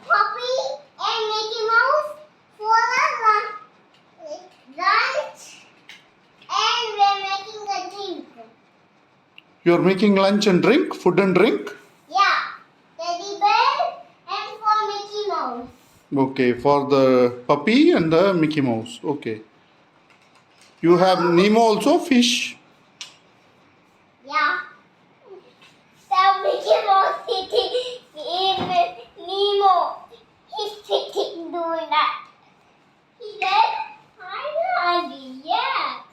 Puppy and Mickey Mouse for lunch, and we're making a drink. You're making lunch and drink, food and drink? Yeah, teddy bear and for Mickey Mouse. Okay, for the puppy and the Mickey Mouse. Okay. You have Nemo also, fish? Yeah. The Mickey Mouse sitting in Nemo. He's sitting doing that. He said, I'm hungry. Yeah.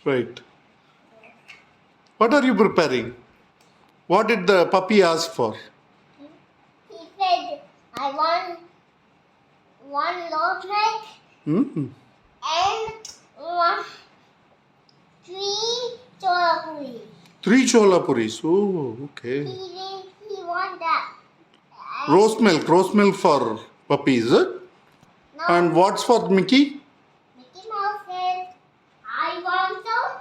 Right. What are you preparing? What did the puppy ask for? He said, I want one loaf milk Hmm. and one three chola puri. 3 chola puris. Oh, okay. He want that. Roast milk for puppy, is it? No, And what's for Mickey? Mickey Mouse said, I want some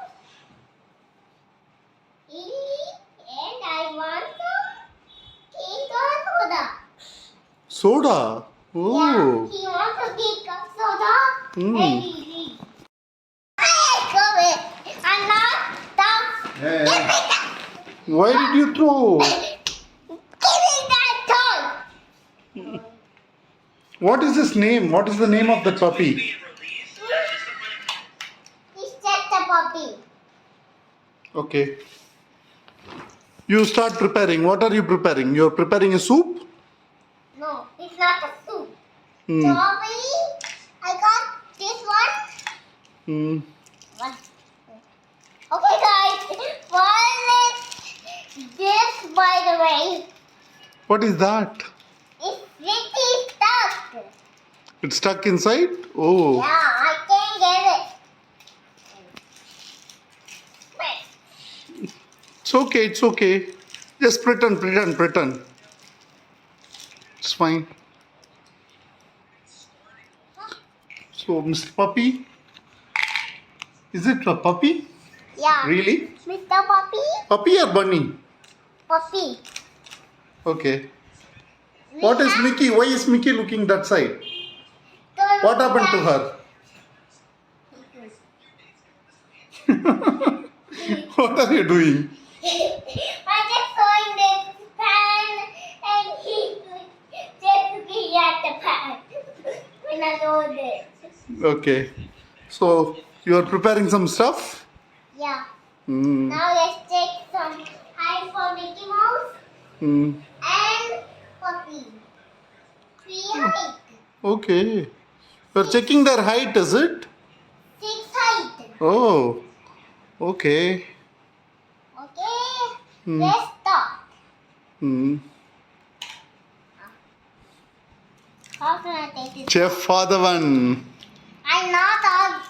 chili and I want some cake or soda. Soda. Yeah, Oh. he wants a cake or soda Hmm. and he eats. I'm not done. Yeah. Give me that. Why did you throw? Give me that toy. What is his name? What is the name of the puppy? He's just a puppy. Okay. You start preparing. What are you preparing? You're preparing a soup? No, it's not a soup. Hmm. Strawberry. I got this one. Hmm. Okay, guys. What is this, by the way? What is that? It's really stuck. It's stuck inside? Oh. Yeah, I can't get it. Wait. It's okay, it's okay. Just pretend. It's fine. So, Mr. Puppy, is it a puppy? Yeah. Really? Mr. Puppy? Puppy or bunny? Puppy. Okay. What is Mickey? Why is Mickey looking that side? What happened to her? What are you doing? I'm just throwing this pan and he's just looking at the pan when I load it. Okay. So, you are preparing some stuff? Yeah. Hmm. Now let's take some height for Mickey Mouse Hmm. and Puppy. 3 height. Okay. You're checking their height, is it? 6 height. Oh. Okay. Okay. Hmm. Let's start. Hmm. How can I take it? Chef Fathavan. I'm not a.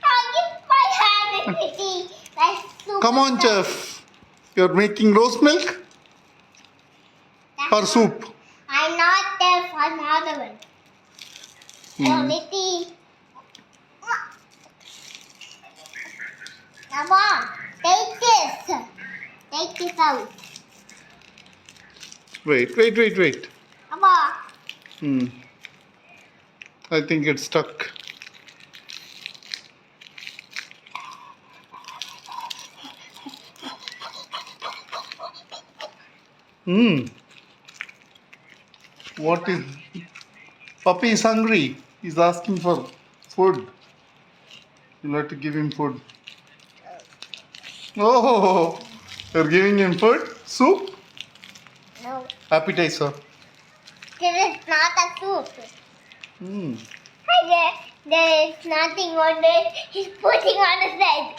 I'll give my hand a pity. That's super Come on, tough. Chef. You're making roast milk or soup? I'm not there for another one. So, Niti. Come on. Take this. Take this out. Wait. Come on. Hmm. I think it's stuck. Hmm. What is... Puppy is hungry. He's asking for food. You'll have to give him food. Oh, you're giving him food? Soup? No. Appetizer. This is not a soup. Hmm. There is nothing on it. He's putting on his head.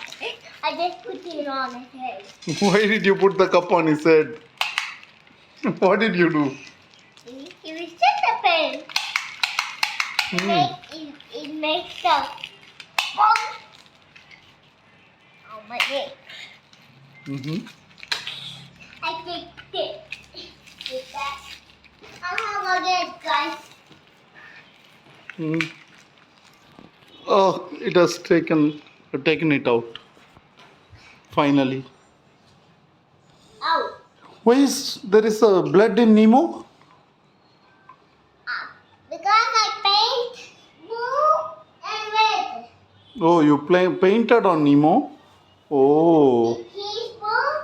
I just put it on his head. Why did you put the cup on his head? What did you do? It was just a pen. It makes a bong on my head. Mm-hmm. I take this. Take that. I'm gonna go get it, guys. Mm. Oh, it has taken it out. Finally. Ow. Why is there is a blood in Nemo? Because I paint blue and red. Oh, you painted on Nemo? Oh. He's blue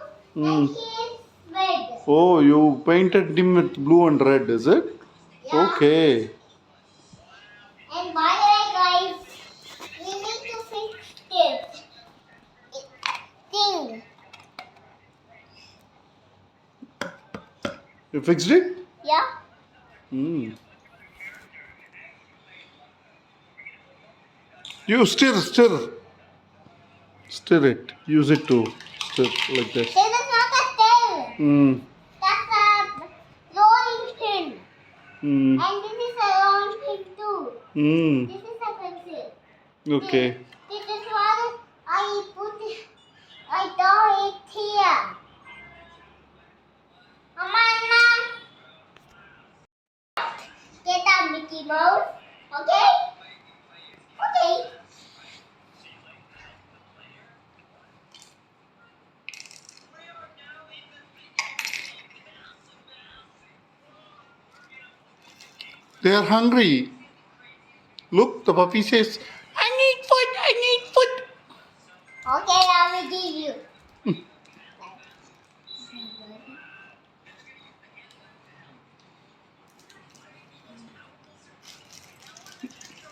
and Mm. he's red. Oh, you painted him with blue and red, is it? Yeah. Okay. And by the way, guys, we need to fix this thing. You fixed it? Yeah. Hmm. You stir it. Use it to stir like this. This is not a tail. Hmm. That's a rolling pin. Hmm. And this is a rolling pin too. Hmm. This is a pencil. Okay. This is what I draw it here. Mama, get that Mickey Mouse. Okay? Okay. They are hungry. Look, the puppy says, I need food, I need food. Okay, I will give you.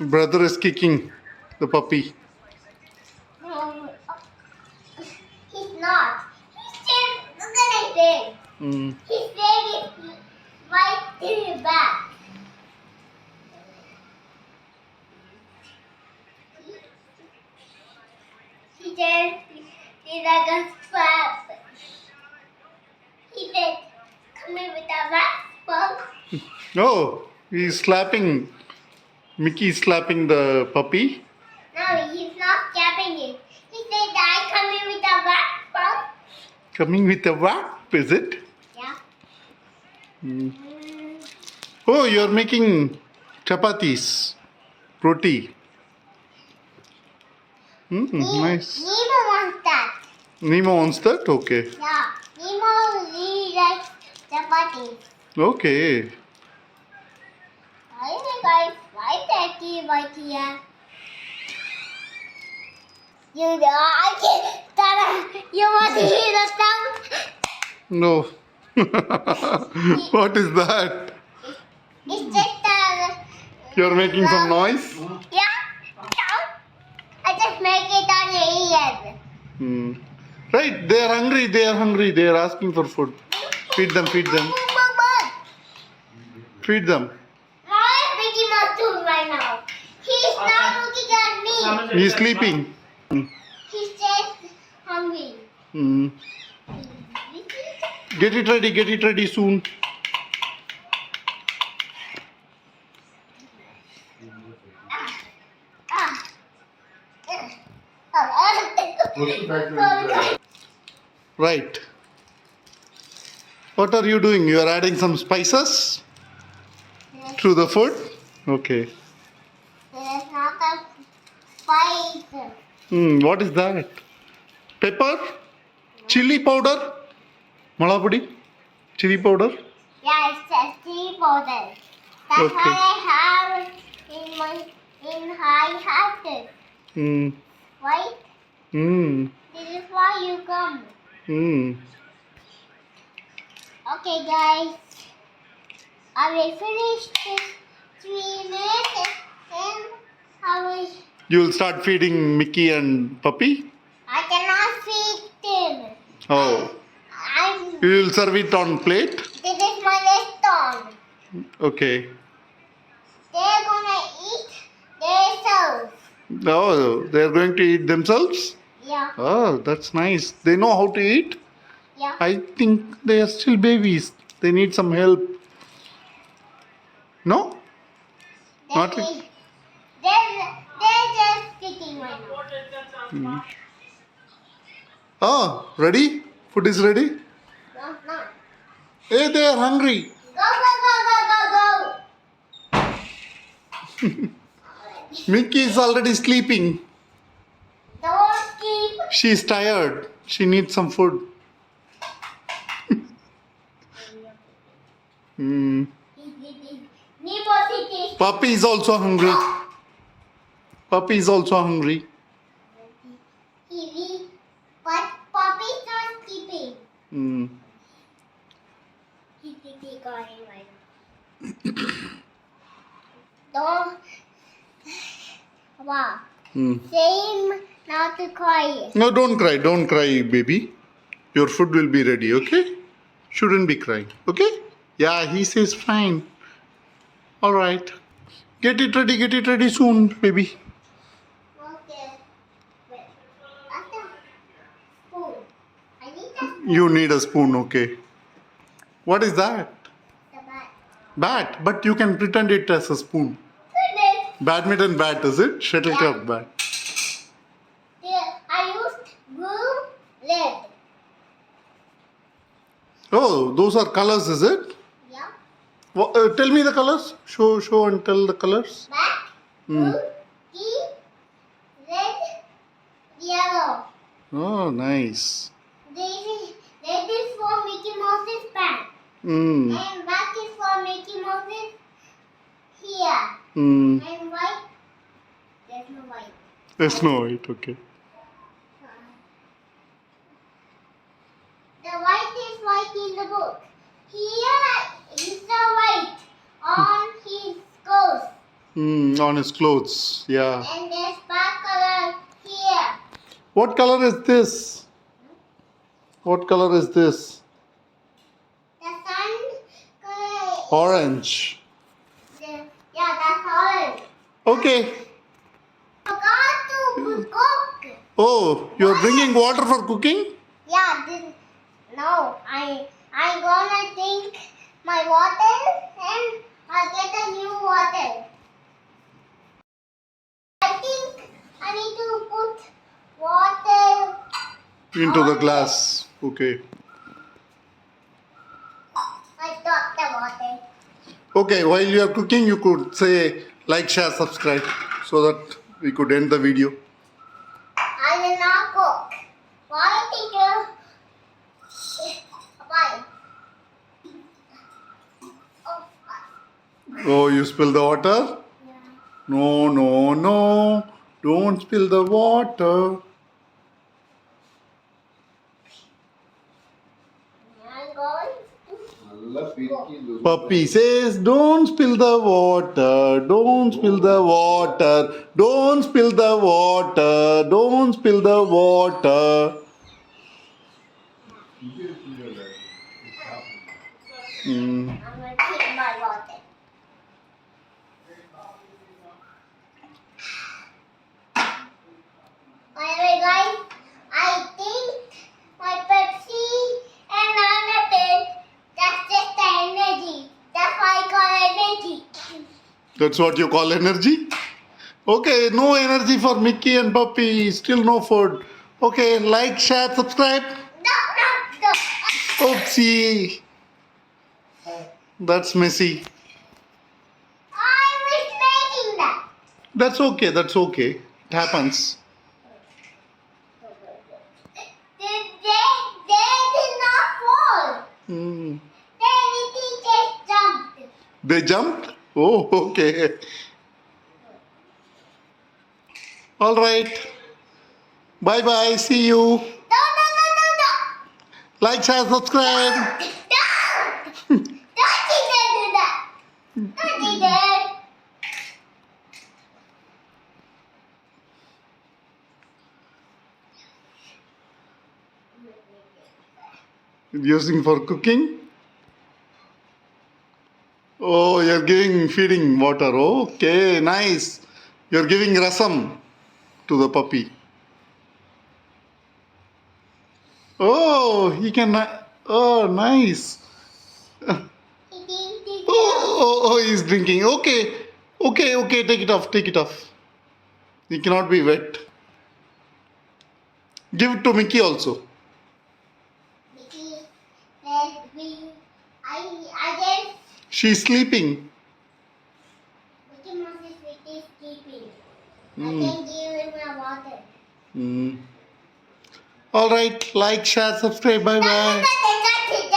Brother is kicking the puppy. No, he's not. He's just looking at it. Hmm. His leg is right to the back. He did like a slap. He said, come in with a rascal. Oh, he's slapping. Mickey is slapping the puppy. No, he's not slapping it. He said, I come in with a rascal. Coming with a whap, is it? Yeah. Hmm. Mm. Oh, you're making chapatis. Roti. Nice. Nemo wants that. Nemo wants that? Okay. Yeah. Nemo really likes chapati. Okay. Anyway, guys, why Daddy right here? You know, I can't. Dada, you want to hear the sound? No. What is that? It's just You're making some noise? Yeah. I just make it on your ears. Hmm. Right, they are hungry, they are hungry, they are asking for food. Feed them, feed them, feed them. What is Mickey Mouse doing right now? He's not looking at me. He's sleeping. He's just hungry. Hmm. Get it ready soon. Right. What are you doing? You are adding some spices to the food? Okay. There's not a spice. What is that? Pepper? Chili powder? Malapudi? Chili powder? Yeah, it's a tea powder. That's Okay. what I have in high hat. Hmm. Right? Hmm. This is why you come. Hmm. Okay, guys. I will finish this 3 minutes and I will. You will start feeding Mickey and Puppy? I cannot feed them. Oh. I'm. You will serve it on plate? This is my restaurant. Okay. They're gonna eat themselves. Oh, they are going to eat themselves? Yeah. Oh, that's nice. They know how to eat? Yeah. I think they are still babies. They need some help. No? Not They're just sitting right now. Oh, ready? Food is ready? No, no. Hey, they are hungry. Go, go, go, go, go, go. Mickey is already sleeping. Don't keep. She's tired. She needs some food. Hmm. Nemo city. Puppy is also hungry. Puppy is also hungry. But Poppy's not sleeping. Hmm. He's going right now. Don't. Wow. Hmm. Same not to cry. No, don't cry. Don't cry, baby. Your food will be ready, okay? Shouldn't be crying, okay? Yeah, he says fine. All right. Get it ready soon, baby. Okay. Wait. That's a spoon. I need a spoon. You need a spoon, okay? What is that? The bat. Bat, but you can pretend it as a spoon. Goodness. Badminton bat, is it? Shuttlecock bat. There, I used blue, red. Oh, those are colors, is it? Yeah. Tell me the colors. Show and tell the colors. Black, Hmm. blue, green, red, yellow. Oh, nice. Red is for Mickey Mouse's pants. Hmm. And black is for Mickey Mouse's here. Hmm. And white, there's no white. There's no white, okay. The white is white in the book. Here is the white on his clothes. Hmm. On his clothes, yeah. And there's black color here. What color is this? What color is this? The sun color. Orange. Yeah, that's orange. Okay. Forgot to cook. Oh, you're bringing water for cooking? Yeah, no, I'm gonna drink my water and I'll get a new water. I think I need to put water. Into the glass. Okay. I got the water. Okay, while you are cooking, you could say like, share, subscribe so that we could end the video. I will not cook. Why, teacher? Why? Oh, Oh, you spill the water? yeah. No, no, no. Don't spill the water. I'm going to Puppy says, don't spill the water. Don't spill the water. Don't spill the water. Don't spill the water. Hmm. I'm going to take my water. Anyway, guys, I think my Pepsi and non-apple, that's just the energy. That's why I call energy. That's what you call energy? Okay, no energy for Mickey and Puppy. Still no food. Okay, like, share, subscribe. No. Oopsie. That's messy. I was making that. That's okay, that's okay. It happens. They did not fall. Hmm. They just jumped. They jumped? Oh, okay. All right. Bye bye. See you. No. Like, share, subscribe. Don't teacher do that. Don't teacher. Using for cooking. Oh, you're giving feeding water. Okay, nice. You're giving rasam to the puppy. Oh, he can. Oh, nice. Oh, he's drinking. Okay. Take it off. He cannot be wet. Give it to Mickey also. Mickey, I She's sleeping. Mickey Mouse is sleeping. Mm. can give him my water. Mm. All right, like, share, subscribe. Bye bye.